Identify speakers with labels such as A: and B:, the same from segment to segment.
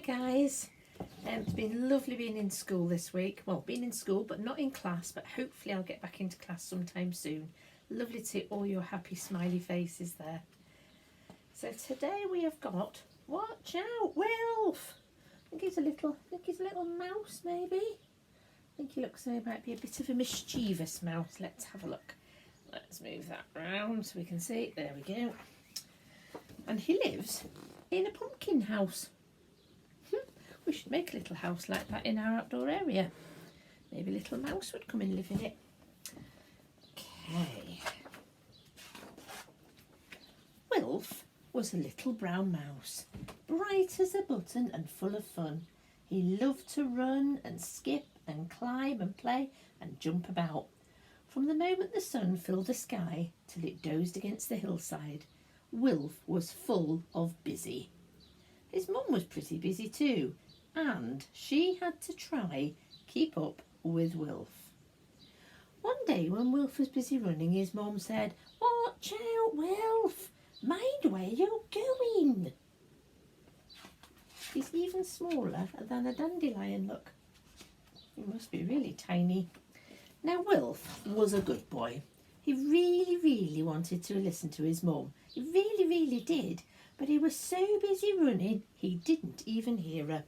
A: guys. It's been lovely being in school this week. Well, being in school but not in class, but hopefully I'll get back into class sometime soon. Lovely to see all your happy smiley faces there. So today we have got, watch out, Wilf. I think he's a little mouse maybe. I think he looks like he might be a bit of a mischievous mouse. Let's have a look. Let's move that round so we can see. There we go. And he lives in a pumpkin house. We should make a little house like that in our outdoor area. Maybe a little mouse would come and live in it. Okay. Wilf was a little brown mouse, bright as a button and full of fun. He loved to run and skip and climb and play and jump about. From the moment the sun filled the sky till it dozed against the hillside, Wilf was full of busy. His mum was pretty busy too, and she had to try keep up with Wilf. One day when Wilf was busy running, his mum said, "Watch out, Wilf! Mind where you're going." He's even smaller than a dandelion, look. He must be really tiny. Now Wilf was a good boy. He really wanted to listen to his mum. He really did. But he was so busy running, he didn't even hear her.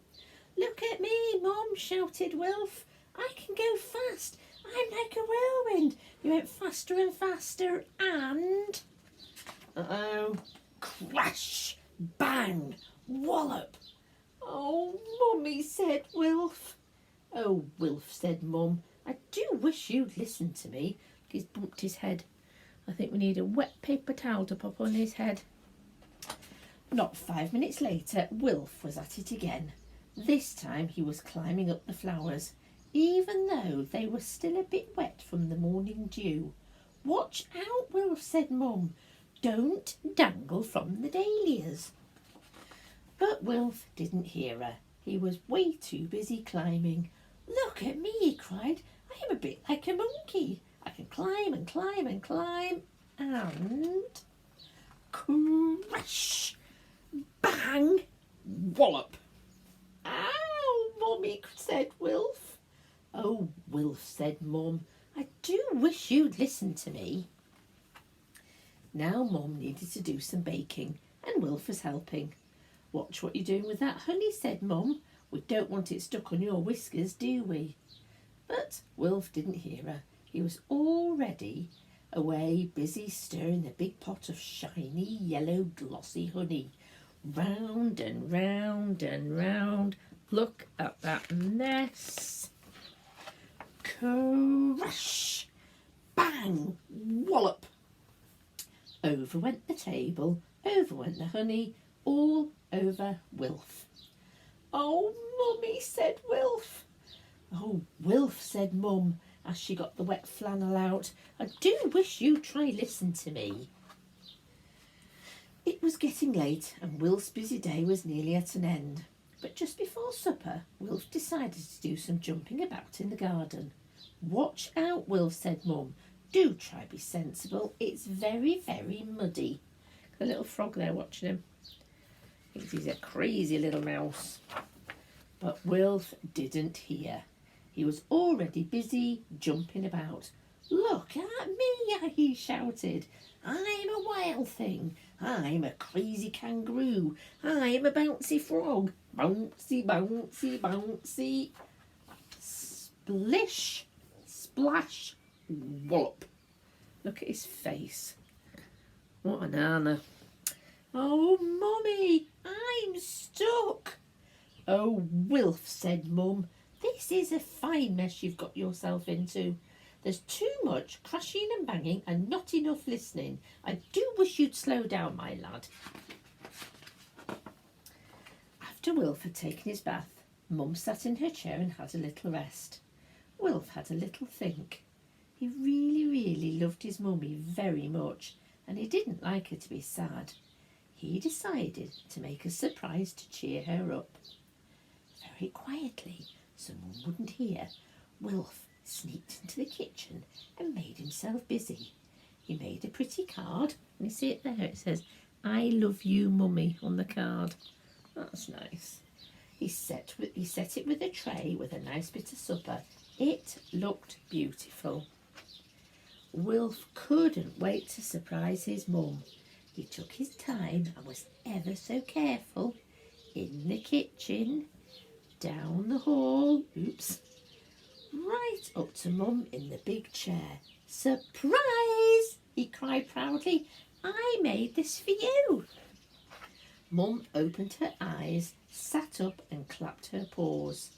A: "Look at me, Mum," shouted Wilf. "I can go fast. I'm like a whirlwind." He went faster and faster and... Uh-oh. Crash! Bang! Wallop! "Oh, Mummy," said Wilf. "Oh, Wilf," said Mum, "I do wish you'd listen to me." He's bumped his head. I think we need a wet paper towel to pop on his head. Not 5 minutes later, Wilf was at it again. This time he was climbing up the flowers, even though they were still a bit wet from the morning dew. "Watch out, Wilf," said Mum. "Don't dangle from the dahlias." But Wilf didn't hear her. He was way too busy climbing. "Look at me," he cried. "I am a bit like a monkey. I can climb and climb and climb and... crash! Bang! Wallop!" "Ow, Mummy," said Wilf. "Oh, Wilf," said Mum, "I do wish you'd listen to me." Now Mum needed to do some baking, and Wilf was helping. "Watch what you're doing with that honey," said Mum. "We don't want it stuck on your whiskers, do we?" But Wilf didn't hear her. He was already away, busy stirring the big pot of shiny, yellow, glossy honey. Round and round and round. Look at that mess. Crash! Bang! Wallop! Over went the table, over went the honey, all over Wilf. "Oh, Mummy," said Wilf. "Oh, Wilf," said Mum, as she got the wet flannel out, "I do wish you'd try listen to me." It was getting late and Wilf's busy day was nearly at an end. But just before supper, Wilf decided to do some jumping about in the garden. "Watch out, Wilf," said Mum. "Do try be sensible. It's very muddy." The little frog there watching him thinks he's a crazy little mouse. But Wilf didn't hear. He was already busy jumping about. "Look at me," he shouted. "I'm a wild thing. I'm a crazy kangaroo. I'm a bouncy frog. Bouncy, bouncy, bouncy." Splish, splash, wallop. Look at his face. What an Anna. "Oh, Mummy, I'm stuck." "Oh, Wilf," said Mum, "this is a fine mess you've got yourself into. There's too much crashing and banging and not enough listening. I do wish you'd slow down, my lad." After Wilf had taken his bath, Mum sat in her chair and had a little rest. Wilf had a little think. He really loved his mummy very much, and he didn't like her to be sad. He decided to make a surprise to cheer her up. Very quietly, so Mum wouldn't hear, Wilf sneaked into the kitchen and made himself busy. He made a pretty card, and you see it there, it says, "I love you, Mummy," on the card. That's nice. He set it with a tray with a nice bit of supper. It looked beautiful. Wilf couldn't wait to surprise his mum. He took his time and was ever so careful. In the kitchen, down the hall, right up to Mum in the big chair. "Surprise!" he cried proudly. "I made this for you." Mum opened her eyes, sat up and clapped her paws.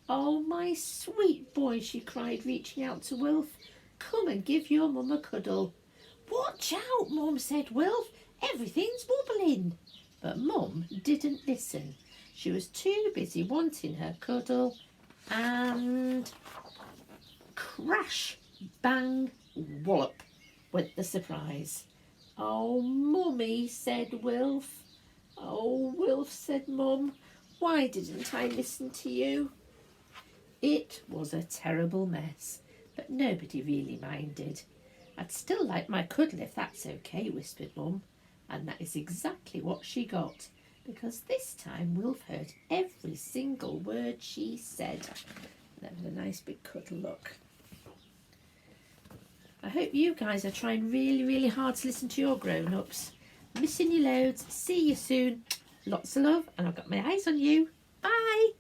A: "Oh, my sweet boy," she cried, reaching out to Wilf. "Come and give your mum a cuddle." "Watch out, Mum," said Wilf. "Everything's wobbling." But Mum didn't listen. She was too busy wanting her cuddle, and crash, bang, wallop went the surprise. "Oh, Mummy," said Wilf. "Oh, Wilf," said Mum, "why didn't I listen to you?" It was a terrible mess, but nobody really minded. "I'd still like my cuddle if that's okay," whispered Mum, and that is exactly what she got, because this time Wilf heard every single word she said. That was a nice big cuddle, look. I hope you guys are trying really, really hard to listen to your grown-ups. Missing you loads. See you soon. Lots of love, and I've got my eyes on you. Bye.